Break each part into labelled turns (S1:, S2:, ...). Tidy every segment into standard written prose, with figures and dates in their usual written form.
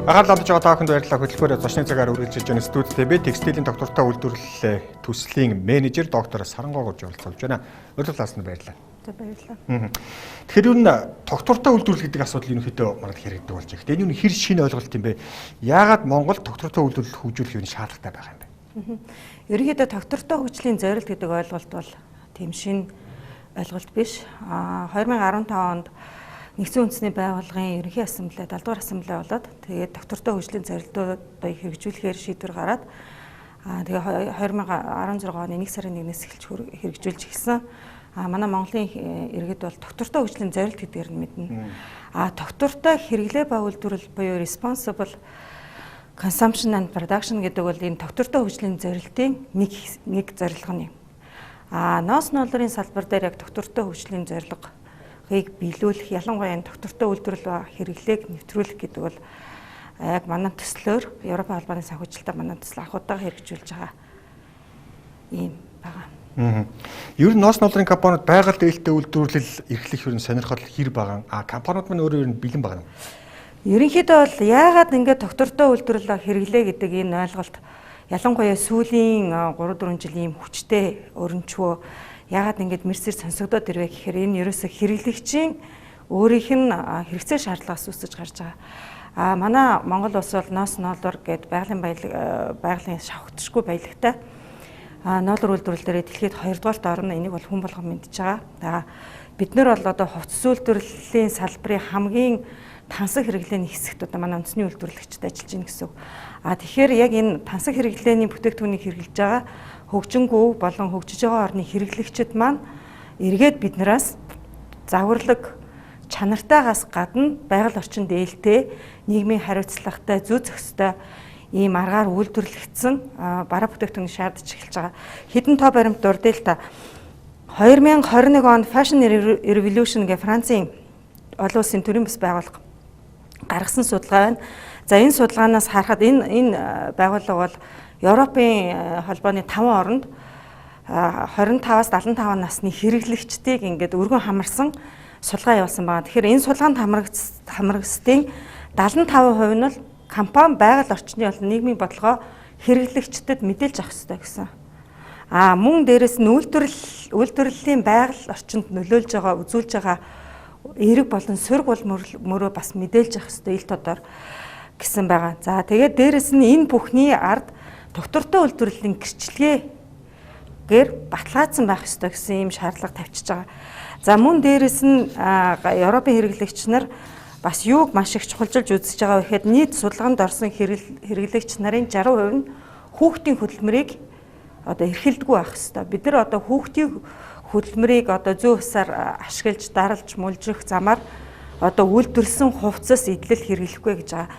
S1: Агаал амж байгаа та бүхэнд баярлалаа. Хөтөлбөр зочны цагаар үргэлжлэж байгаа студидтэй би текстилийн доктортой үйлдвэрлэлийн төслийн менежер доктор Сарангой гурж оролцож байна. Урилгаас нь баярлалаа.
S2: Баярлалаа.
S1: Тэгэхээр юу н доктортой үйлдвэрлэл гэдэг асуудал ерөнхийдөө манайд хэрэгдэг болж байгаа. Тэгээд юу н хэр шинэ ойлголт юм бэ? Яагаад Монгол доктортой үйлдвэрлэл хөгжүүлэх юу шаардлагатай байгаа юм бэ?
S2: Ерөнхийдөө доктортой хөгжлийн зорилт гэдэг ойлголт бол тийм шинэ ойлголт биш. 2015 онд Нэгдсэн үндэсний байгууллагын ерөнхий ассамбле 70 дугаар ассамбле болоод тэгээд доктортой хөгжлийн зорилтуудыг хэрэгжүүлэхээр шийдвэр гараад тэгээд 2016 оны 1 сарын 1-ээс эхэлж хэрэгжүүлж эхэлсэн. Манай Монголын иргэд бол доктортой хөгжлийн зорилт гэдгээр нь мэднэ. Доктортой хэрэглээ ба үйлдвэрлэл буюу responsible consumption and production гэдэг бол энэ доктортой хөгжлийн зорилтын нэг зорилго нь юм. Ноос ноолрын салбар дээр яг доктортой хөгжлийн зорилго биелүүлэх, ялангуяа доктортой үйлдвэрлэл ба хэрэглээг нэвтрүүлэх гэдэг бол яг манай төслөөр Европын холбооны санхүүжилтээр манай төсөл анхудаага хэрэгжүүлж байгаа юм байгаа.
S1: Ер нь ноос ноолрын компаниуд байгаль дээлтэй үйлдвэрлэл эрхлэх ерөн сонирхол хэр бага. Компаниуд маань өөрөө ер нь бэлэн байгаа юм.
S2: Ерөнхийдөө бол яагаад ингээд доктортой үйлдвэрлэл хэрэглээ гэдэг энэ ойлголт ялангуяа сүүлийн 3-4 жилийн хүчтэй өрнчвөө яагаад ингэж мэрсээр сонсогдоод ирвэ гэхээр энэ ерөөсө хэрэглэгчийн өөрийнх нь хэрэгцээ шаардлагаас үүсэж гарч байгаа. Манай Монгол улс бол ноос ноолор гээд байгалийн шавхтшгүй баялагтай ноолор үйлдвэрлэл дээр дэлхийд 2 дугаарт орно. Энийг бол хүн болгон мэдж байгаа. Бид нар бол одоо хувцас үйлдвэрлэлийн салбарын хамгийн тансаг хэрэглээний хэсэгт одоо манай үндэсний үйлдвэрлэгчид ажиллаж байна гэсэн үг. Тэгэхээр яг энэ тансаг хэрэглээний бүтээгдэхүүнийг хэрэглэж байгаа хөгжингүү болон хөгжиж байгаа орны хэрэглэгчид маань эргээд биднээс загварлаг чанартаагаас гадна байгаль орчин дээлтэй нийгмийн хариуцлагатай зүй зохистой ийм аргаар үйлдвэрлэгдсэн бараа бүтээгдэхүүн шаардж эхэлж байгаа. Хэдэн тоо баримт дурдъя л та. 2021 онд Fashion Revolution гэх Францын олон улсын төрийн бас байгууллага гаргасан судалгаа байна. За энэ судалгаанаас харахад энэ байгууллага бол Европын холбооны 5 оронд 25-аас 75 насны хэрэглэгчдийг ингээд өргөн хамарсан судалгаа явуулсан байна. Тэгэхээр энэ судалгаанд хамрагчдын 75% нь бол компани байгаль орчны болон нийгмийн бодлогоо хэрэглэгчдэд мэдээлж авах ёстой гэсэн. Мөн дээрэс нь үйлдвэрлэлийн байгаль орчинд нөлөөлж байгаа, үзүүлж байгаа эрэг болон сөрөг бол мөрөө бас мэдээлж авах ёстой ил тодор гэсэн байгаа. За тэгээд дээрэс нь энэ бүхний ард доктортой үйлдвэрлэлийн гэрчлэгээр баталгаажсан байх ёстой гэсэн ийм шаардлага тавьчихж байгаа. За мөн дээрэс нь Европын хэрэглэгч нар бас юуг маш их чухалчилж үзэж байгаа вэ гэхэд нийт судалгаанд орсон хэрэглэгч нарын 60% нь хүүхдийн хөдөлмөрийг одоо эрхэлдэггүй байх ёстой. Бид нар одоо хүүхдийн хөдөлмөрийг одоо зүй усаар ашиглаж, даралж, мулжих замаар одоо үйлдвэрлэсэн хувцас идэл хэрэглэхгүй гэж байгаа.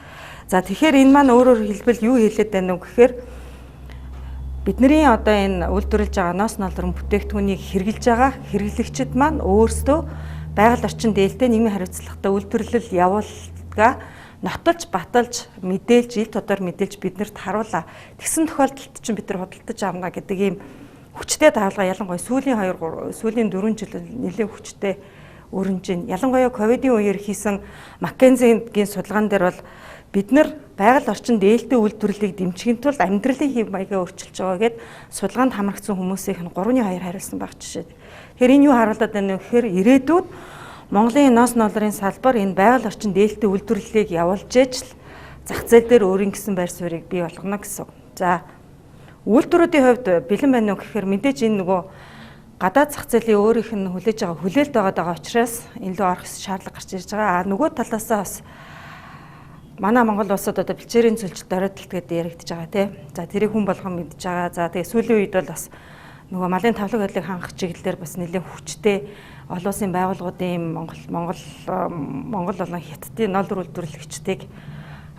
S2: За тэгэхээр энэ маань өөрөөр хэлбэл юу хэлээд байна вэ гэхээр бидний одоо энэ үйлдвэрлэж байгаа ноос ноолрын бүтээгдэхүүнийг хэрэглэж байгаа хэрэглэгчид маань өөрсдөө байгаль орчин дээлтэй нийгмийн хариуцлагатай үйлдвэрлэл явуулгаа нотолж, баталж, мэдээлж, ил тодор мэдээлж биднэрт харуулаа. Тэгсэн тохиолдолд чинь бид нар худалдаж авна гэдэг ийм хүчтэй даалгавар ялангуяа сүүлийн 4 жил нэлээд хүчтэй өрнөж байна. Ялангуяа ковидын үеэр хийсэн Маккензигийн судалгаан дээр бол бид нар байгаль орчин дээлтэй үйлдвэрлэлийг дэмжихийн тулд амьдралын хэв маягаа өөрчилж байгаа гэд судалгаанд хамрагдсан хүмүүсийнх нь 3-2 хариулсан байх жишээ. Тэгэхээр энэ юу харуулдаг байна вэ гэхээр ирээдүйд Монголын ноос ноолрын салбар энэ байгаль орчин дээлтэй үйлдвэрлэлийг явуулж ижил зах зээл дээр өөрийн гэсэн байр суурийг бий болгоно гэсэн. За үйлдвэрүүдийн хувьд бэлэн байна уу гэхээр мэдээж энэ нөгөө гадаад зах зээлийн өөрийнх нь хүлээж байгаа хүлээлт байгаа учраас энэ лөө орох шаардлага гарч ирж байгаа. Нөгөө талаасаа бас манай Монгол улсад одоо бэлчээрийн цөлжилт дөрөдөлт гэдэг яригдж байгаа тийм. За тэрийг хүн болгон мэдж байгаа. За тэгээ сүүлийн үед бол бас нөгөө малын тавлаг байдлыг хангах чиглэлээр бас нэлээд хүчтэй олон улсын байгууллагуудын Монгол болон Хятадын ноолор үйлдвэрлэгчдийг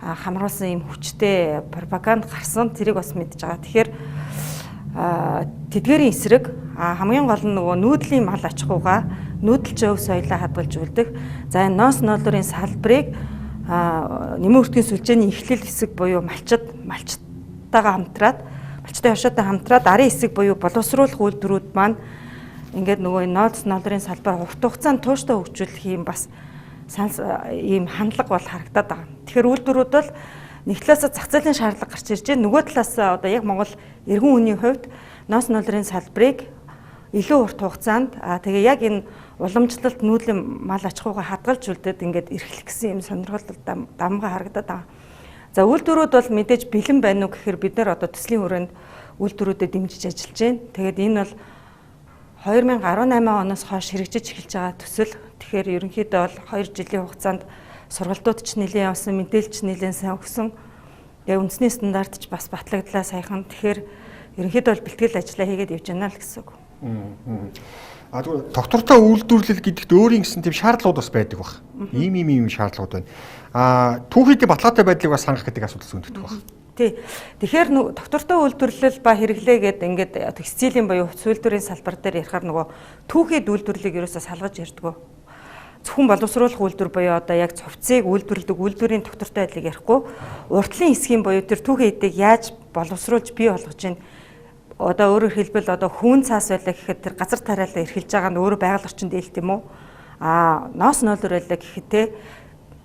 S2: хамруулсан юм хүчтэй пропаганд гарсан. Тэрийг бас мэдж байгаа. Тэгэхээр тэдгээрийн эсрэг хамгийн гол нь нөгөө нүүдлийн мал аж ахуйгаа нүүдэлж өв соёлоо хадгалж үлдэх. За энэ ноос ноолрын салбарыг нэмэн өртгийн сүлжээний эхлэл хэсэг буюу малчтайгаа хамтраад малчтай хашаатай хамтраад арын хэсэг буюу боловсруулах үйлдвэрүүд маань ингээд нөгөө ноос ноолрын салбар урт хугацаанд тууштай хөгжүүлэх юм бас ийм хандлага бол харагдаад байгаа. Тэгэхээр үйлдвэрүүд бол нэг талаас зах зээлийн шаардлага гарч ирж байна. Нөгөө талаас одоо яг Монгол эргэн үеийн хувьд ноос нулрын салбарыг илүү урт хугацаанд тэгээ яг энэ уламжлалт нүүдлийн мал аж ахуйгаа хадгалж үлдээд ингээд эрхлэх гэсэн юм сонирхол дамга харагдаад байгаа. За үйлдвэрүүд бол мэдээж бэлэн байна уу гэхээр бид нар одоо төслийн хүрээнд үйлдвэрүүдэд дэмжиж ажиллаж байна. Тэгээд энэ бол 2018 оноос хойш хэрэгжиж эхэлж байгаа төсөл. Тэгэхээр ерөнхийдөө бол 2 жилийн хугацаанд сургалтууд ч нэлээд явсан, мэдээлэлч нэлээд сайн өгсөн. Тэгээ үндэсний стандарт ч бас батлагдлаа саяхан. Тэгэхээр ерөнхийдөө бол бэлтгэл ажиллаа хийгээд явж байна л гэсэн үг.
S1: А тэгвэл доктортой үйлдвэрлэл гэдэгт өөрийн гэсэн тийм шаардлагууд бас байдаг баг. Ийм шаардлагууд байна. Түүхийдээ баталгаатай байдлыг бас хангах гэдэг асуудал зөндөгдөх баг.
S2: Тий. Тэгэхээр доктортой үйлдвэрлэл ба хэрэглээ гэдэг ингээд текстилийн буюу хувцс үйлдвэрийн салбар дээр ярихаар нөгөө түүхийд үйлдвэрлэлийг ерөөсөө салгаж ярьдгөө. Зөвхөн боловсруулах үйлдвэр буюу одоо яг хувцсыг үйлдвэрлэдэг үйлдвэрийн доктортой байдлыг ярихгүй, уртлын хэсгийн буюу тэр түүхий эдийг яаж боловсруулж бий болгож чинь одоо өөрөөр хэлбэл одоо хүүн цаас байлаа гэхэд тэр газар тариалаа эрхэлж байгаа нь өөрөө байгаль орчинд ээлт юм уу? Ноос нулр байлаа гэхэд те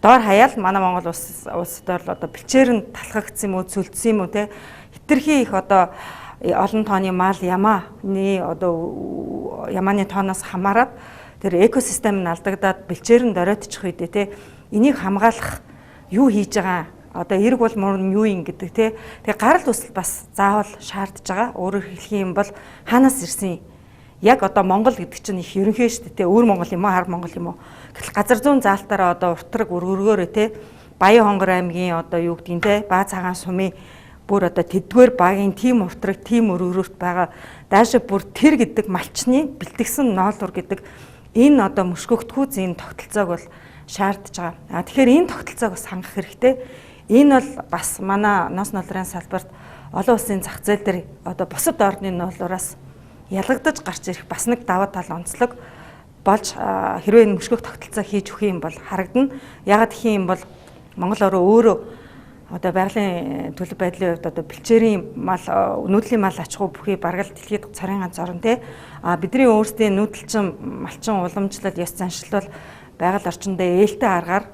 S2: доор хаяал манай Монгол улсдаар л одоо бэлчээр нь талхагдсан юм уу, цөлдсөн юм уу те хитрхи их одоо олон тооны мал ямааны одоо ямааны тооноос хамаарат тэр экосистем нь алдагдаад бэлчээр нь доройтчих үедээ те энийг хамгаалах юу хийж байгаа одоо эрг бол муурн юу юм гэдэг те тэгээ гарал үүсэл бас заавал шаардж байгаа. Өөрөөр хэлэх юм бол хаанаас ирсэн яг одоо Монгол гэдэг чинь их ерөнхий шүү дээ те өөр Монгол юм уу хар Монгол юм уу гэтэл газар зүүн заалтаараа одоо уртраг өргөргөөрөө те Баян Хонгор аймгийн одоо юу гэдгийг те Баа цагаан сумын бүр одоо тэдгээр багийн тим уртраг тим өргөрөөрт байгаа даашаа бүр тэр гэдэг малчны бэлтгэсэн ноолур гэдэг энэ одоо мөшгөгдөхүү зэн тогтолцоог бол шаардж байгаа. Тэгэхээр энэ тогтолцоог бас хангах хэрэгтэй. Энэ бол бас манай ноос нулрын салбарт олон улсын зах зээл дээр одоо бусад орны нулураас ялгагдаж гарч ирэх бас нэг даваа тал онцлог болж хэрвээ энэ мөшгөх тогтолцоо хийж өгөх юм бол харагдана. Ягаад гэх юм бол Монгол ороо өөрөө одоо байгалийн төлөв байдлын хувьд одоо бэлчээрийн мал нүүдлийн мал аж ахуй бүхий бараг л дэлхийд цорын ганц орн те бидний өөрсдийн нүүдэлчин малчин уламжлал ёс заншил бол байгаль орчиндөө ээлтэй аргаар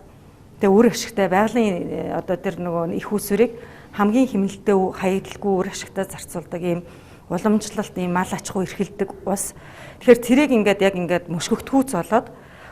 S2: тэгээ үр ашигтай байгалийн одоо тэр нөгөө их усүрийг хамгийн хэмнэлттэй хаягдaltaгүй үр ашигтай зарцуулдаг ийм уламжлалт ийм мал аж ахуй эрхэлдэг ус. Тэгэхээр тэрийг ингээд яг ингээд мөшгөгдөхүүц болоод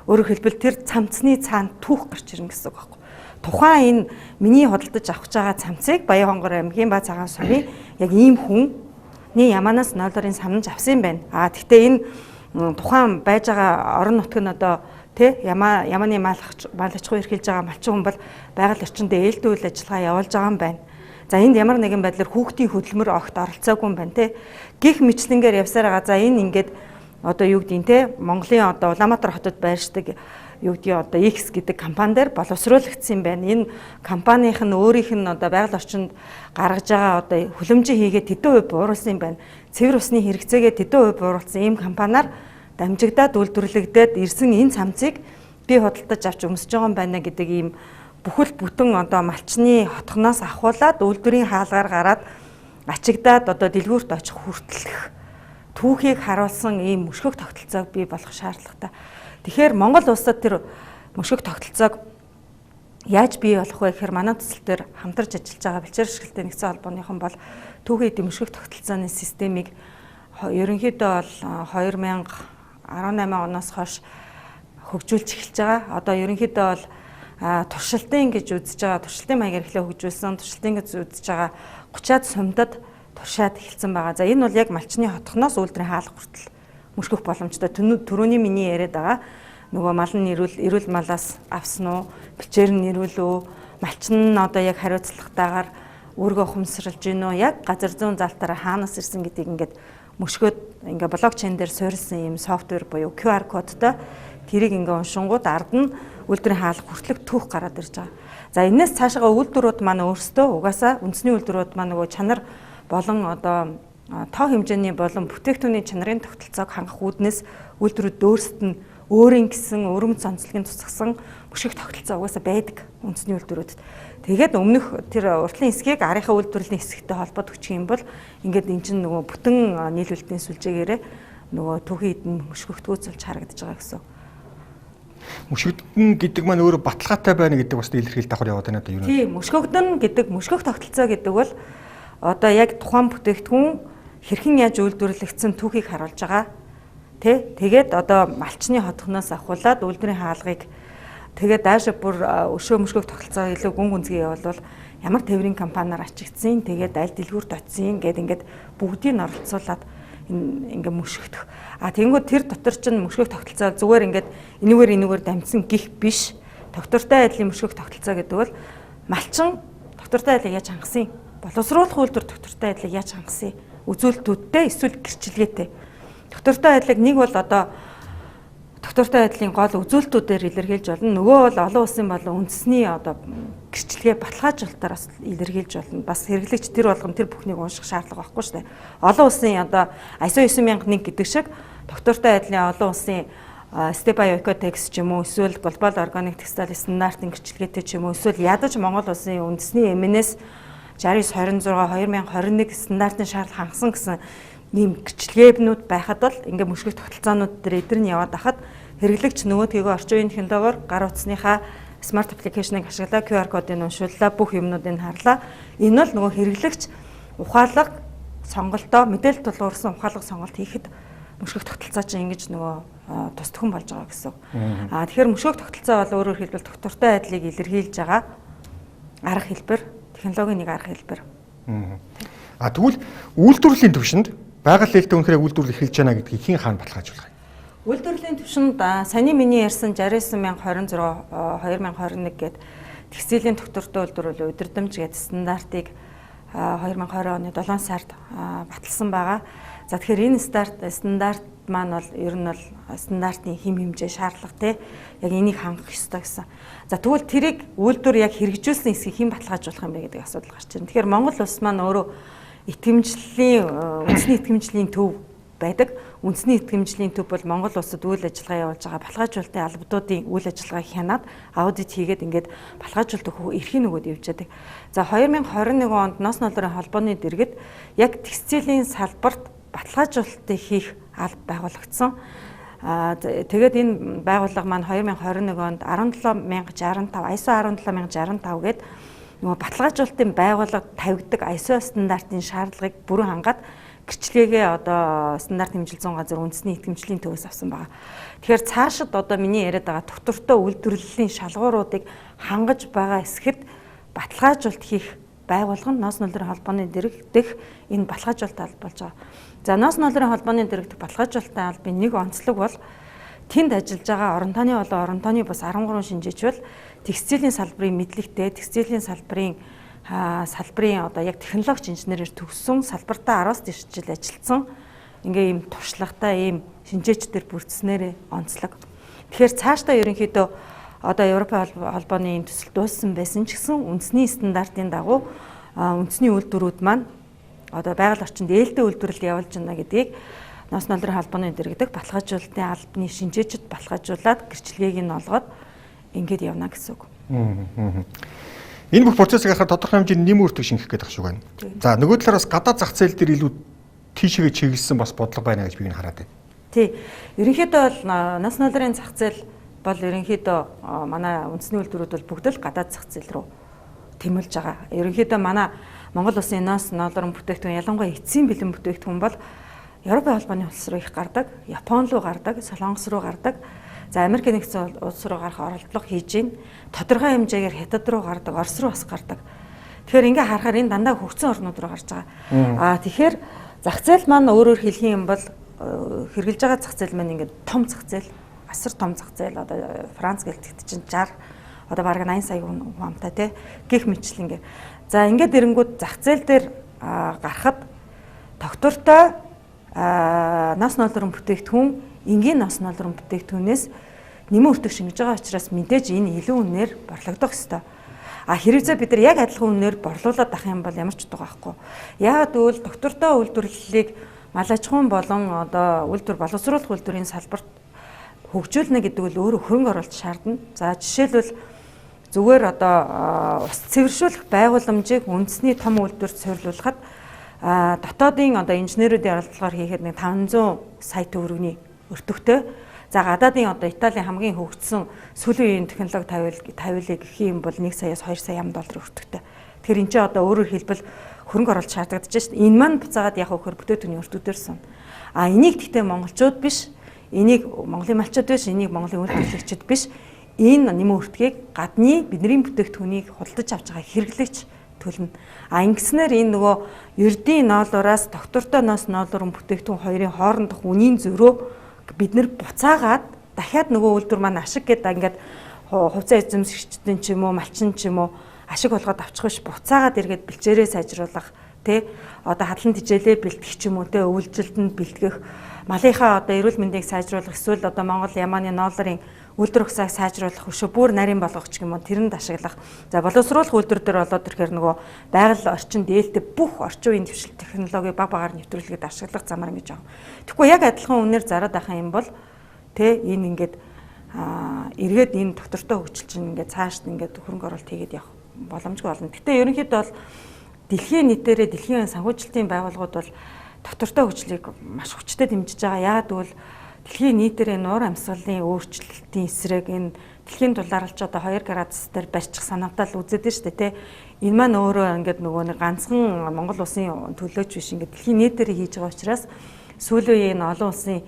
S2: өөрөөр хэлбэл тэр цамцны цаана түүх гарч ирнэ гэсэн үг байхгүй. Тухайн энэ миний худалдаж авах гэж байгаа цамцыг Баян Хонгор аймгийн Баа цагаан сумын яг ийм хүний яманаас ноолорын самнаж авсан юм байна. Гэхдээ энэ тухайн байж байгаа орон нутг нь одоо тэ ямааны мал аж ахуй эрхэлж байгаа малчин хүн бол байгаль орчинд ээлтэй үйл ажиллагаа явуулж байгаа юм байна. За энд ямар нэгэн байдлаар хүүхдийн хөдөлмөр огт оролцоогүй юм байна те. Гих мэтлэнгээр явсаар байгаа. За энэ ингээд одоо юу гэдгийг те Монголын одоо Улаанбаатар хотод байршдаг юу гэдгийг одоо X гэдэг компани дээр боловсруулагдсан юм байна. Энэ компанийн нь өөрийнх нь одоо байгаль орчинд гаргаж байгаа одоо хүлэмжийн хийгээд тэдэн хувь бууруулсан юм байна. Цэвэр усны хэрэгцээгээ тэдэн хувь бууруулсан ийм компаниар дамжигдаад үйлдвэрлэгдээд ирсэн энэ цамцыг би худалдаж авч өмсөж байгаа юм байна гэдэг ийм бүхэл бүтэн одоо малчны хотгоноос ахуулаад үйлдвэрийн хаалгаар гараад ачигдаад одоо дэлгүүрт очих хүртэлх түүхийг харуулсан ийм мөшгөх тогтолцоог бий болгох шаардлагатай. Тэгэхээр Монгол улсад тэр мөшгөх тогтолцоог яаж бий болох вэ гэхээр манай төсөл дээр хамтарч ажиллаж байгаа бэлчээр ашиглалтын нэгдсэн холбооныхон бол түүхийд мөшгөх тогтолцооны системийг ерөнхийдөө бол 2018 оноос хойш хөгжүүлж эхэлж байгаа. Одоо ерөнхийдөө бол туршилтын гэж үзэж байгаа, туршилтын маягаар эхлээ хөгжүүлсэн, туршилтын гэж үзэж байгаа 30-аад сумдад туршаад эхэлсэн байгаа. За энэ бол яг малчны хотгоноос үйлдвэрийн хаалга хүртэл мөшгөх боломжтой. Түрүүний миний яриад байгаа нөгөө мал нь эрүүл малаас авсан уу, бэлчээр нь эрүүл үү, малчин нь одоо яг хариуцлагатайгаар өөргөө ухамсарлж гин үү, яг газар зүүн залтаараа хаанаас ирсэн гэдгийг ингээд мөшгөөд ингээ блокчейн дээр суурилсан юм софтвер буюу QR кодтой тэрийг ингээ уншингууд ард нь үйлдвэрийн хаалга хүртэлх түүх гараад ирж байгаа. За энэс цаашаа үйлдвэрүүд маань өөрсдөө угаасаа үндэсний үйлдвэрүүд маань нөгөө чанар болон одоо тоо хэмжээний болон бүтээгдэхүүний чанарын тогтолцоог хангах үүднээс үйлдвэрүүд өөрсдөд нь өөрийн гэсэн өрөмц онцлогийн тусгасан мөшгөх тогтолцоо угаасаа байдаг үндэсний үйлдвэрүүдэд. Тэгээд өмнөх тэр уртлын хэсгийг арийнхаа үйлдвэрлэлийн хэсэгтэй холбоод өгчих юм бол ингээд эн чинь нөгөө бүтэн нийлүүлэлтийн сүлжээгээрээ нөгөө түүхийд нь мөшгөгдгөөцөлж харагдаж байгаа гэсэн.
S1: Мөшгөгдөн гэдэг маань өөрөө баталгаатай байна гэдэг бас илэрхийлэлт давхар яваад байна да юу.
S2: Тийм, мөшгөгдөн гэдэг мөшгөх тогтолцоо гэдэг бол одоо яг тухайн бүтээгдэхүүн хэрхэн яаж үйлдвэрлэгдсэн түүхийг харуулж байгаа. Тэгээд одоо малчны хотгоноос ахуулаад үйлдвэрийн хаалгыг тэгээд даашаа бүр өшөө мөшгөх тогтолцоо илүү гүн гүнзгий явуулвал ямар тээврийн компаниар ачигдсан, тэгээд аль дэлгүүрт очисон гэд ингээд бүгдийг нь оролцуулаад ингээ мөшгөх. Тэгэнгүүт тэр дотор чинь мөшгөх тогтолцоо зүгээр ингээд энүүгээр дамжсан гих биш. Доктортой айдлын мөшгөх тогтолцоо гэдэг бол малчин доктортой айдлыг яаж хангасан, боловсруулах үйлдвэр доктортой айдлыг яаж хангасан, үзүүлэлтүүдтэй эсвэл гэрчилгээтэй. Доктортой айдлыг нэг бол одоо доктортой айдлын гол үзүүлэлтүүдээр илэрхийлж болно. Нөгөө бол олон улсын болон үндэсний одоо гэрчилгээ баталгаажуулалтаар бас илэрхийлж болно. Бас хэрэглэгч тэр болгон тэр бүхнийг унших шаардлага байхгүй шүү дээ. Олон улсын одоо ISO 9001 гэдэг шиг доктортой айдлын олон улсын Step by Ecotex ч юм уу эсвэл Global Organic Textile стандартын гэрчилгээтэй ч юм уу эсвэл ядаж Монгол улсын үндэсний MNS 6926 2021 стандартын шаардлага хангасан гэсэн ийм гэрчилгээнүүд байхад бол ингээ мөшгөх тогтолцоонууд дээр эдгээр нь яваад ахад хэрэглэгч нөгөөдгөө орчин үеийн технологиор гар утасныхаа смарт аппликейшнийг ашиглаа, QR кодыг уншууллаа, бүх юмнуудыг харлаа. Энэ бол нөгөө хэрэглэгч ухаалаг сонголтоо мэдээлэл тулгуурсан ухаалаг сонголт хийхэд мөшгөх тогтолцоо чинь ингэж нөгөө тусдхан болж байгаа гэсэн. Тэгэхээр мөшгөх тогтолцоо бол өөрөөр хэлбэл доктортой айдлыг илэрхийлж байгаа арга хэлбэр, технологийн нэг арга хэлбэр.
S1: Тэгвэл үйлдвэрлэлийн түвшинд байгаль хэлтэй үнэхээр үйлдвэрлэл эхэлж байна гэдгийг хэн хаана баталгаажуулах юм?
S2: Үйлдвэрлэлийн түвшинд саяны миний ярьсан 69026 2021 гээд текстилийн доктортой үйлдвэрлэл удирдамж гээд стандартыг 2020 оны 7 сард баталсан байгаа. За тэгэхээр энэ стандарт маань бол ер нь бол стандартын хэм хэмжээ шаардлагатай яг энийг хангах ёстой гэсэн. За тэгвэл тэрийг үйлдвэр яг хэрэгжүүлсэн хэсгийг хэн баталгаажуулах юм бэ гэдэг асуудал гарч ирнэ. Тэгэхээр Монгол улс маань өөрөө үндэсний итгэмжлэлийн төв байдаг. Үндэсний итгэмжлэлийн төв бол Монгол улсад үйл ажиллагаа явуулж байгаа баталгаажуулалтын албадуудын үйл ажиллагааг хянаад аудит хийгээд ингээд баталгаажуулалт өгөх эрхийн нөгөөд явж байдаг. За 2021 онд Ноос ноолрын холбооны дэргэд яг текстилийн салбарт баталгаажуулалтыг хийх алба байгуулагдсан. Тэгээд энэ байгууллага маань 2021 онд 17065 ISO 17065 гээд нөгөө баталгаажуулалтын байгууллага тавигддаг ISO стандартын шаардлагыг бүрэн хангаад гэрчлэгээ одоо стандарт хэмжилсэн газар үндэсний итгэмжлэлийн төвөөс авсан байгаа. Тэгэхээр цаашид одоо миний яриад байгаа доктортой үйлдвэрлэлийн шалгууруудыг хангаж байгаа эсэхэд баталгаажуулалт хийх байгууллага нь Ноос ноолрын холбооны дэргэдэх энэ баталгаажуулалт алба болж байгаа. За Ноос ноолрын холбооны дэргэдэх баталгаажуулалтын албаны нэг онцлог бол тэнд ажиллаж байгаа орон тооны болон орон тооны бас 13 шинжээч бол текстилийн салбарын мэдлэгтэй, текстилийн салбарын одоо яг технологич инженерээр төгссөн, салбартаа 10-аас дээш жил ажилласан ингээ ийм туршлагатай ийм шинжээчдэр бүрдснээр онцлог. Тэгэхээр цаашдаа ерөнхийдөө одоо Европын холбооны төсөл дууссан байсан ч гэсэн үндэсний стандартын дагуу үндэсний үйлдвэрүүд маань одоо байгаль орчинд ээлтэй үйлдвэрлэл явуулж байна гэдгийг Ноос ноолрын холбооны дэргэдэх баталгаажуулалтын албаны шинжээчд баталгаажуулаад гэрчлэгийг нь олгоод ингээд явна гэсэн үг.
S1: Энэ бүх процессыг харахад тодорхой хэмжээний нэм үртэг шингэх гэдэг шиг байна. За нөгөө талаараас гадаад зах зээл дээр илүү тийшээгээ чиглэсэн бас бодлого байна гэж би хараад байна. Тий.
S2: Ерөнхийдөө бол Ноос ноолрын зах зээл бол ерөнхийдөө манай үндэсний үйлдвэрүүд бол бүгд л гадаад зах зээл рүү тэмүүлж байгаа. Ерөнхийдөө манай Монгол улсын Ноос ноолрын бүтээгдэхүүн ялангуяа эцсийн бэлэн бүтээгдэхүүн бол Европын холбооны улс руу их гардаг, Япон руу гардаг, Солонгос руу гардаг. За Америк нэгдсэн улс руу гарах оролдлого хийж гин. Тодорхой хэмжээгээр Хятад руу гардаг, Орос руу бас гардаг. Тэгэхээр ингээ харахаар энэ дандаа хөгжсөн орнууд руу гарч байгаа. Тэгэхээр зах зээл маань өөрөөр хэлэх юм бол хэрэгжилж байгаа зах зээл маань ингээ том зах зээл, асар том зах зээл одоо Франц гэлтэгт чинь 60 одоо бараг 80 сая хүн амтай тий гих мэтчил ингээ. За ингээд эрэнгүүд зах зээл дээр гарахад доктортой Ноос ноолрын бүтээгдэхүүн энгийн Ноос ноолрын бүтээгдэхүүнээс нэмэн өртөг шингэж байгаа учраас мэдээж энэ илүү үнээр борлогдох ёстой. Хэрэгцээ бид нар яг адилхан үнээр борлуулад авах юм бол ямар ч утга байхгүй. Яагаад гэвэл доктортой үйлдвэрлэлийг мал аж ахуйн болон одоо үйлдвэр боловсруулах үйлдвэрийн салбарт хөгжүүлнэ гэдэг нь өөрөө хөрөнгө оруулалт шаардна. За жишээлбэл зүгээр одоо ус цэвэршүүлэх байгууламжийг үндэсний том үйлдвэрт суйрлуулахад дотоодын одоо инженеруудын оролцоогоор хийхэд нэг 500 сая төгрөгийн өртөгтэй. За гадаадын одоо Италийн хамгийн хөгжсөн сүүлийн үеийн технологи тавилыг гэх юм бол 1 саяас 2 сая $1 өртөгтэй. Тэгэхээр эн чинь одоо өөрөөр хэлбэл хөрөнгө оруулалт шаардлагадж шүү дээ. Энэ маань буцаагаад яг хөр бүтээгдэхүүний өртөгдөр сон. А энийг гэхдээ монголчууд биш, энийг Монголын малчууд биш, энийг Монголын үйлдвэрлэгчид биш. Энэ нэмэн өртгийг гадны бидний бүтээгдэхүүнийг худалдаж авч байгаа хэрэглэгч төлнө. А ингэснээр энэ нөгөө ердийн ноолуураас доктортой ноос ноолуурын бүтээгдэхүүн хоёрын хоорондох үнийн зөрөө бид нэр буцаагаад дахиад нөгөө үйлдвэр маань ашиг гэдэг ингээд хувьцаа эзэмшигчдийн ч юм уу, малчин ч юм уу ашиг болгоод авчих биш, буцаагаад эргээд бэлчээрээ сайжруулах, тэ одоо хадлан тижээлээ бэлтгэх ч юм уу, тэ өвлжилтэнд бэлтгэх, малынхаа одоо эрүүл мэндийг сайжруулах, эсвэл одоо Монгол Ямааны ноолрын үйлдвэр ухсааг сайжруулах, өшөө бүр нарийн болгох ч юм уу, тэрэнд ашиглах. За боловсруулах үйлдвэр дээр болоод ирэхээр нөгөө байгаль орчин дээлтэй бүх орчин үеийн дэвшил технологи баг багаар нэвтрүүлгээд ашиглах замаар ингэж байгаа. Тэгэхгүй яг адилхан үнээр зараад ахын юм бол тэ энэ ингээд эргээд энэ доктортой хөгжил чинь ингээд цааш ингээд хөрөнгө оруулалт хийгээд явах боломжгүй болно. Гэтэ ерөнхийдөө бол дэлхийн нийтээрээ дэлхийн санхүүжилтийн байгууллагууд бол доктортой хөгжлийг маш хүчтэй дэмжиж байгаа. Яагаад гэвэл дэлхийн нийтээрээ нуур амьсгалын өөрчлөлтийн эсрэг энэ дэлхийн дулаарлч одоо 2 градус дээр барьчих санаатал үзээд нь шүү дээ, тэ. Энэ маань өөрөө ингээд нөгөө нэг ганцхан Монгол улсын төлөөч биш, ингээд дэлхийн нийтээрээ хийж байгаа учраас сүүлийн энэ олон улсын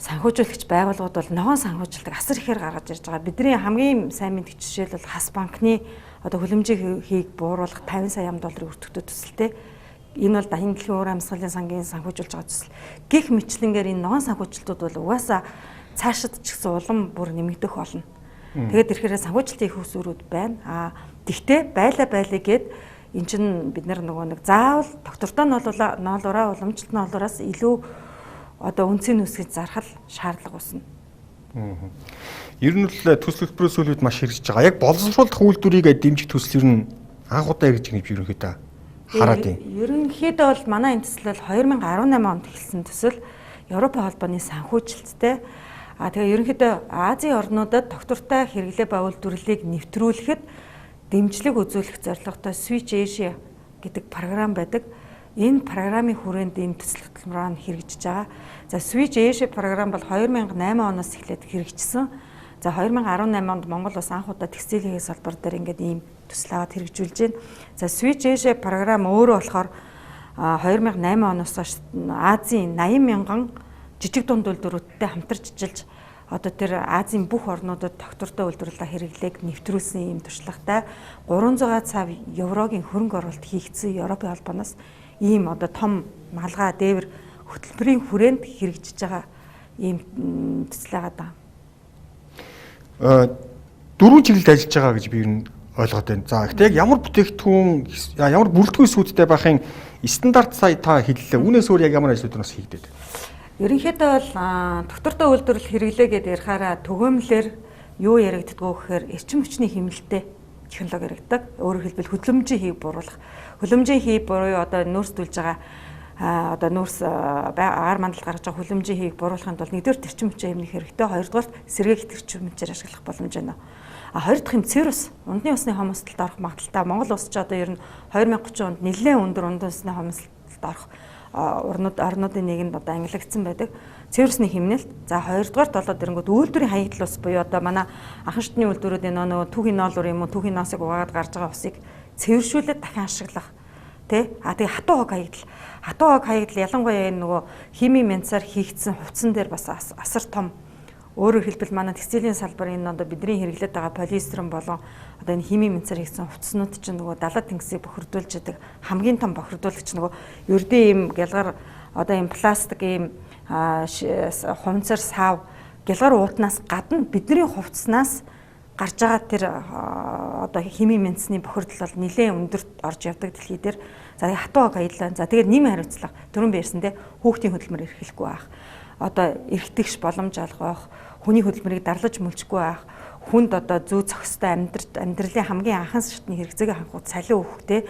S2: санхүүжүүлэгч байгууллагууд бол ногоон санхүүжилтийг асар ихээр гаргаж ирж байгаа. Бидний хамгийн сайн мэддэг жишээл бол Хас банкны одоо хөлөмжийн хийг бууруулах $50 сая өртөгтэй төсөлтэй. Энэ бол дахин дэлхийн уур амьсгалын сангийн санхүүжүүлж байгаа төсөл. Гэх мэтлэнгээр энэ ногоон санхүүжилтүүд бол угаасаа цаашид ч гэсэн улам бүр нэмэгдэх болно. Тэгээд ирэхээр санхүүжилтийн их усрүүд байна. Тэгтээ байлаа гээд эн чинь бид нөгөө нэг заавал доктортой ноолуураа уламжлалт ноолуураас илүү одоо үнцийн үсгэж зархал шаардлага усна.
S1: Ер нь л төсөл хөтөлбөрөөс үлээд маш хэрэгжиж байгаа. Яг боловсруулах үйлдвэрийг дэмжих төсөл ер нь анх удаа хэрэгжиж байгаа юм ерөнхийдөө хараад юм.
S2: Ерөнхийдөө бол манай энэ төсөл 2018 онд эхэлсэн төсөл, Европын холбооны санхүүжилттэй. Тэгээ ерөнхийдөө Азийн орнуудад доктортой хэрэглээ ба үйлдвэрлэлийг нэвтрүүлэхэд дэмжлэг үзүүлэх зорилготой Switch Asia гэдэг програм байдаг. Энэ програмын хүрээнд энэ төсөл хөтөлбөр хэрэгжиж байгаа. За Switch Asia програм бол 2008 оноос эхлээд хэрэгжсэн. За 2018 онд Монгол бас анх удаа текстил хийх салбар дээр ингээд ийм төсөл аваад хэрэгжүүлж байна. За Switch Asia програм өөрөө болохоор 2008 оноос хойш Азийн 80 мянган жижиг дунд үйлдвэрүүдтэй хамтарч ажиллаж одоо тэр Азийн бүх орнуудад доктортой үйлдвэрлэлээ хэрэглээг нэвтрүүлсэн ийм туршлагатай 300 сая еврогийн хөрөнгө оруулалт хийгдсэн Европын холбооноос ийм одоо том малгай дээвэр хөтөлбөрийн хүрээнд хэрэгжиж байгаа ийм төсөл байгаа.
S1: 4 чиглэлд ажиллаж байгаа гэж би ер нь ойлгоод байна. За гэхдээ яг ямар бүтээгдэхүүн, ямар бүрэлдэхүүн сүйдтэй байхын стандарт сая та хэллээ. Үүнээс өөр яг ямар ажлууд нас хийгдээд байна?
S2: Ерөнхийдөө бол доктортой үйлдвэрлэл хэрэглээ гэдээ ярихаараа төгөөмлөр юу яригддгөө гэхээр эрчим хүчний хэмнэлттэй технологи яригддаг. Өөрөөр хэлбэл хөдөлмөрийн хийг бууруулах. Хөдөлмөрийн хий буюу одоо нөөцлүүлж байгаа одоо нөөц агаар мандалд гаргаж байгаа хөдөлмөрийн хийг бууруулахын тулд нэгдүгээр эрчим хүчний хэмнэх хэрэгтэй, хоёрдугаар сэргээх эрчим хүчээр ашиглах боломж байна. Хоёр дахь юм цирус, ундны усны хомсдолд орох магадaltaй. Монгол улс ч одоо ер нь 2030 онд нэлээд өндөр ундын усны хомсдолд орох орнуудын нэгэнд одоо ангилагдсан байдаг. Цэвэрсний хэмнэлт. За хоёрдугаарт болоод ирэнгүүт үйлдвэрийн хаягдл ус буюу одоо манай анхан шатны үйлдвэрүүдийн нөгөө түүхийн ноолуур юм уу түүхийн ноосыг угаагаад гарч байгаа усыг цэвэршүүлээд дахин ашиглах. Тэ? Тэгээ хатуу хог хаягдл. Хатуу хог хаягдл ялангуяа энэ нөгөө химийн мянцаар хийгдсэн хувцсан дээр бас асар том. Өөрөөр хэлбэл манай текстилийн салбар энэ одоо бидний хэрэглээд байгаа полиэстерэн болон одоо энэ химийн мянцаар хийгдсэн хувцснууд чинь нөгөө далаад тэнгисийг бохирдуулж яадаг хамгийн том бохирдуулагч нөгөө ердийн ийм гялгар одоо ийм пластик ийм хувцсар сав гялгар уутнаас гадна бидний хувцснаас гарч байгаа тэр одоо химийн мянцны бохирдол бол нэлээд өндөрт орж явдаг дэлхий дээр. За хатуу хог хаягдлаа. За тэгээд нийгмийн хариуцлага түрүүн ярьсантэй хүүхдийн хөдөлмөр эрхлэхгүй байх. Одоо эрхтэгш боломж олгох, хүний хөдөлмөрийг дарлаж мүлжгүй байх, хүнд одоо зүй зохистой амьдралын хамгийн анхаас шатны хэрэгцээг хангах цалин өгөхтэй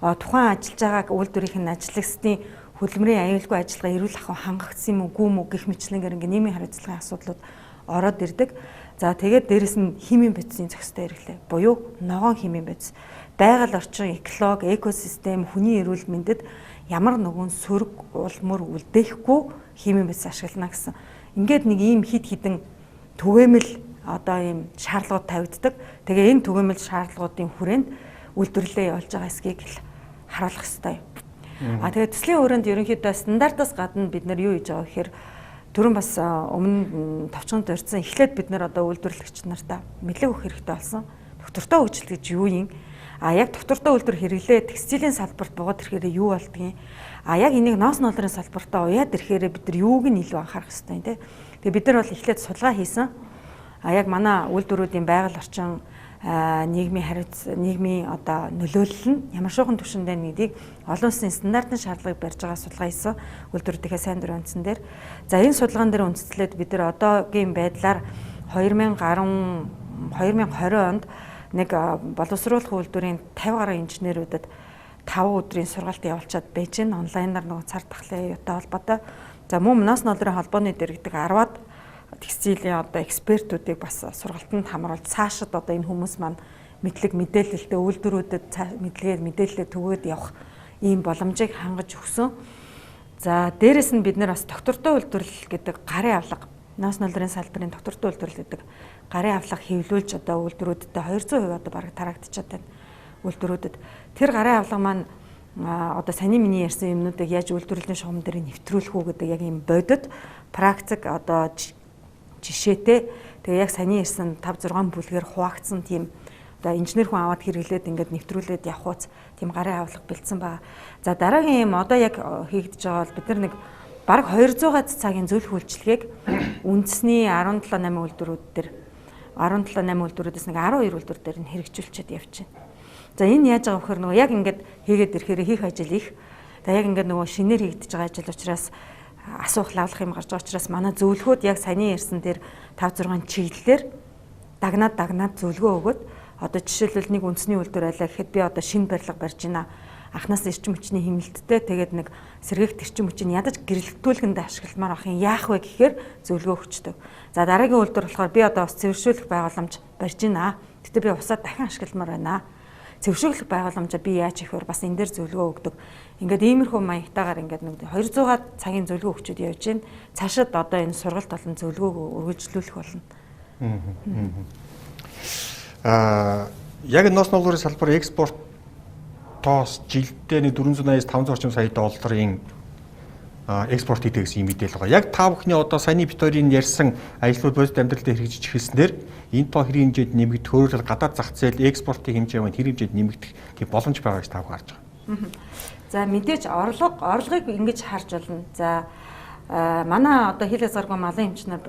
S2: тухайн ажиллаж байгаа үйлдвэрийн ажлагчдын хөдөлмөрийн аюулгүй ажиллагаа эрүүл ахуй хангагдсан юм уу гэх мэтлэнгээр ингээ нийгмийн хариуцлагын асуудлууд ороод ирдэг. За тэгээд дээрэс нь химийн бодисын зохистой хэрэглээ буюу ногоон химийн бодис. Байгаль орчин, экологи, экосистем, хүний эрүүл мэндэд ямар нэгэн сөрөг улмөр үлдээхгүй химийн бодис ашиглана гэсэн. Ингээд нэг ийм хид хідэн түгээмэл одоо ийм шаардлагууд тавигддаг. Тэгээ энэ түгээмэл шаардлагуудын хүрээнд үйлдвэрлэлээ явуулж байгаа эсгийг л харуулах хэрэгтэй. Тэгээ төслийн өрөөнд ерөнхийдөө стандартаас гадна бид нар юу хийж байгаа гэхээр түрүүн бас өмнө товчонд дурдсан эхлээд бид нар одоо үйлдвэрлэгч нартаа мэдлэг өгөх хэрэгтэй болсон. Доктортой хөгжил гэж юу юм? Яг доктортой үйлдвэр хэрэглээ текстилийн салбарт буугаад ирэхээр юу болдгийг яг энийг ноос ноолрын салбартаа уяад ирэхээр бид нар юуг нь илүү анхаарах хэрэгтэй тийм. Тэгээ бид нар бол эхлээд судалгаа хийсэн. Яг манай үйлдвэрүүдийн байгаль орчин нийгмийн одоо нөлөөлөл нь ямар шоухан түвшиндээ нэгдийг олон улсын стандартын шаардлагыг барьж байгаа судалгаа хийсэн үйлдвэрүүдийнхээ сайн дурын үндсэн дээр. За энэ судалгаан дээр үндэслээд бид нар одоогийн байдлаар 2020 онд нэг боловсруулах үйлдвэрийн 50 гаруй инженерүүдэд 5 өдрийн сургалт явуулчаад байж гэн онлайнаар нөгөө цар тахлын юутай холбоотой. За мөн ноос ноолрын холбооны дээр гэдэг 10-аад текстилийн одоо экспертүүдийг бас сургалтанд хамруулж цаашид одоо энэ хүмүүс маань мэдлэг мэдээлэлтэй үйлдвэрүүдэд мэдээлэлээ түгээд явах ийм боломжийг хангаж өгсөн. За дээрэс нь бид нар бас доктортой үйлдвэрлэл гэдэг гарын авлага ноос ноолрын салбарын доктортой үйлдвэрлэл гэдэг гарын авлага хэвлүүлж одоо үйлдвэрүүдтэй 200% одоо бараг тарагдчихад байна. Үйлдвэрүүдэд тэр гарын авлага маань одоо саний миний ярьсан юмнуудыг яаж үйлдвэрлэлийн шугам дээр нэвтрүүлэх үү гэдэг яг юм бодит практик одоо жишээтэй тэгээ яг саний ярьсан 5 6 бүлгээр хуваагдсан тийм одоо инженер хүн аваад хэрэглээд ингээд нэвтрүүлээд явах үз тийм гарын авлага бэлдсэн байгаа. За дараагийн юм одоо яг хийгдэж байгаа бол бид нар нэг бараг 200 цагийн зөвлөх үйлчилгээг үндэсний 17 8 үйлдвэрүүд дээр 17 8 үйлдвэрүүдээс нэг 12 үйлдвэр дээр нь хэрэгжүүлчихэд явж байна. За энэ яаж байгаа вөхөр нөгөө яг ингээд хийгээд ирэхээр хийх ажил их. За яг ингээд нөгөө шинээр хийгдэж байгаа ажил учраас асуух лавлах юм гарч байгаа учраас манай зөвлөхүүд яг саний ярьсан дээр 5 6 чиглэлээр дагнаад зөвлөгөө өгөөд одоо жишээлбэл нэг үндэсний үйлдвэр байлаа гэхэд би одоо шинэ барилга барьж байна. Анхнаас эрчим хүчний хэмнэлттэй тэгээд нэг сэргээгт эрчим хүчийг ядаж гэрэлтүүлгэнд ашигламаар авах юм яах вэ гэхээр зөвлөгөө өгчдөг. За дараагийн үйлдвэр болохоор би одоо бас цэвэршүүлэх байгууламж барьж байна. Гэтэ би усаа дахин ашигламаар байна. Цэвэршүүлэх байгууламжаа би яаж хийхээр бас энэ дээр зөвлөгөө өгдөг. Ингээд иймэрхүү маягтайгаар ингээд нэг 200 цагийн зөвлөгөө өгчөд явж байна. Цаашид одоо энэ сургалт болон зөвлөгөөг үргэлжлүүлэх болно. Яг ноос ноолрын салбар экспорт тоос жилдээ нэг 480-500 орчим сая долларын экспорт хийдэг гэсэн юм мэдээлэл байгаа. Яг та бүхний одоо саяны битүүрийн ярьсан ажлууд бодит амьдралд хэрэгжиж эхэлснээр энэ тоо хэрэг хэмжээнд нэмэгдэх өөрөөр гадаад зах зээл экспортын хэмжээ маань хэрэг хэмжээнд нэмэгдэх тийм боломж байгаа гэж та бүхэн харж байгаа. За мэдээж орлогыг ингэж харж болно. За манай одоо хил хязгааргүй малын эмч нар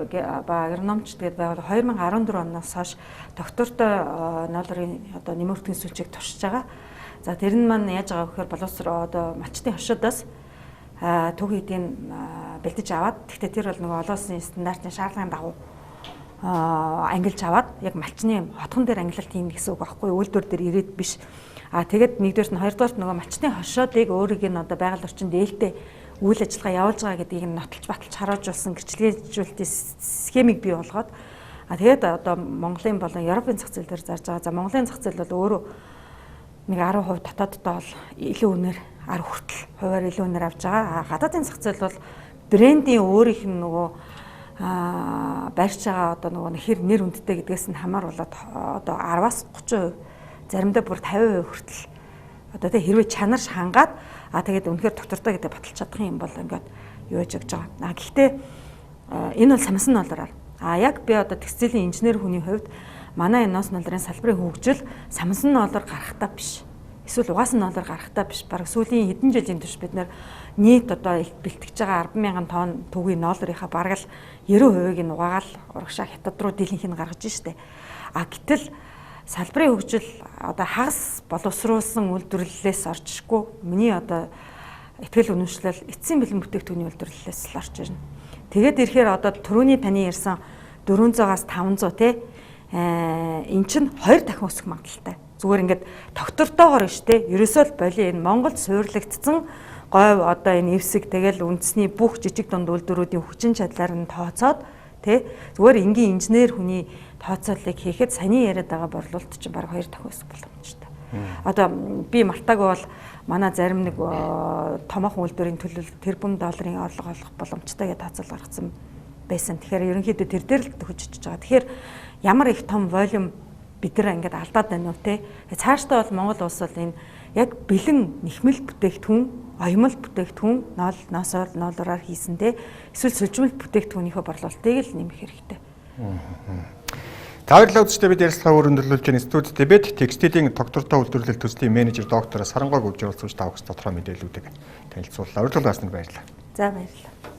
S2: ба агрономч тэгээд байгуул 2014 оноос хойш доктортой ноолрын одоо нэмэгдэх сүлжээг туршиж байгаа. За тэр нь маань яаж байгаа гэхээр боловсрол одоо малчтын хошоодоос төг хийдийн бэлдэж аваад гэхдээ тэр бол нөгөө олон улсын стандартын шаардлагын дагуу ангилж аваад яг малчны хотгон дээр ангилалт хийх гэсэн үг байхгүй үйлдвэр дээр ирээд биш. Тэгээд нэгдүгээрт нь хоёрдугаарт нөгөө малчны хошоодыг өөрийг нь одоо байгаль орчинд ээлтэй үйл ажиллагаа явуулж байгаа гэдгийг нь нотолж баталж харуулжуулсан гэрчлэгээжүүлэлтийн схемийг бий болгоод тэгээд одоо Монголын болон Европын зах зээл дээр зарж байгаа. За Монголын зах зээл бол өөрөө нэг 10% дотооддоо бол илүү үнээр 10 хүртэл хуваар илүү үнээр авж байгаа. Гадаадын зах зээл бол брендийн өөрийнх нь нөгөө барьж байгаа одоо нөгөө хэр нэр хүндтэй гэдгээс нь хамааруулаад одоо 10-аас 30%, заримдаа бүр 50% хүртэл одоо тэ хэрвээ чанар хангаад тэгээд үнэхээр доктортой гэдэг баталж чадах юм бол ингээд юу яж байгаа. Гэхдээ энэ бол самсан доллараар. Яг би одоо текстилийн инженер хүний хувьд манай энэ ноос ноолрын салбарын хөгжил самсан доллар гарахтаа биш. Эсвэл угаасан доллар гарахтаа биш. Бараг сүүлийн хэдэн жилийн турш бид нэр нийт одоо бэлтгэж байгаа 10,000 тонн төгний долларынхаа бараг л 90% нь угаагаал урагшаа хятад руу дийлэнх нь гаргаж штэ. Гэтэл салбарын хөгжил одоо хагас боловсруулсан үйлдвэрлэлээс орчихгүй. Миний одоо итгэл үнэмшлэл эцсийн бэлэн бүтээгдэхүүний үйлдвэрлэлээс л орж ирнэ. Тэгээд ирэхээр одоо түрүүний таны ярьсан 400-аас 500 те эн чинь 2 дахин өсөх магадaltaй. Зүгээр ингээд доктортойгоор шүү дээ. Ерөөсөө л боли энэ Монголд суурлагдсан говь одоо энэ эвсэг тэгэл үндэсний бүх жижиг дунд үйлдвэрүүдийн хүчин чадлаар нь тооцоод тий зүгээр энгийн инженер хүний тооцоолыг хийхэд саний яриад байгаа борлуулалт чинь баг 2 дахин өсөх боломжтой. Одоо би мартаагүй бол манай зарим нэг томоохон үйлдвэрийн төлөв тэрбум долларын орлого олох боломжтой гэж тооцоол гаргасан байсан. Тэгэхээр ерөнхийдөө тэр дээр л хөгжиж байгаа. Тэгэхээр ямар их том волюм бид нар ингээд алдаад байна уу те. Цаашдаа бол Монгол улс бол энэ яг бэлэн нэхмэл бүтээгдэхүүн, оёмл бүтээгдэхүүн, ноолороор хийсэн те. Эсвэл сүлжмэл бүтээгдэхүүнийхөө борлуулалтыг л нэмэх хэрэгтэй.
S1: Таварлаа үзэгчдээ бид ярилцлага өргөндөрлүүлж байгаа студид Дебет текстилийн тогтвортой үйлдвэрлэлт төслийн менежер доктор Сарангойг үржүүлж тавхс тодорхой мэдээллүүдийг танилцууллаа. Урьдчилан басныг баярлалаа.
S2: За баярлалаа.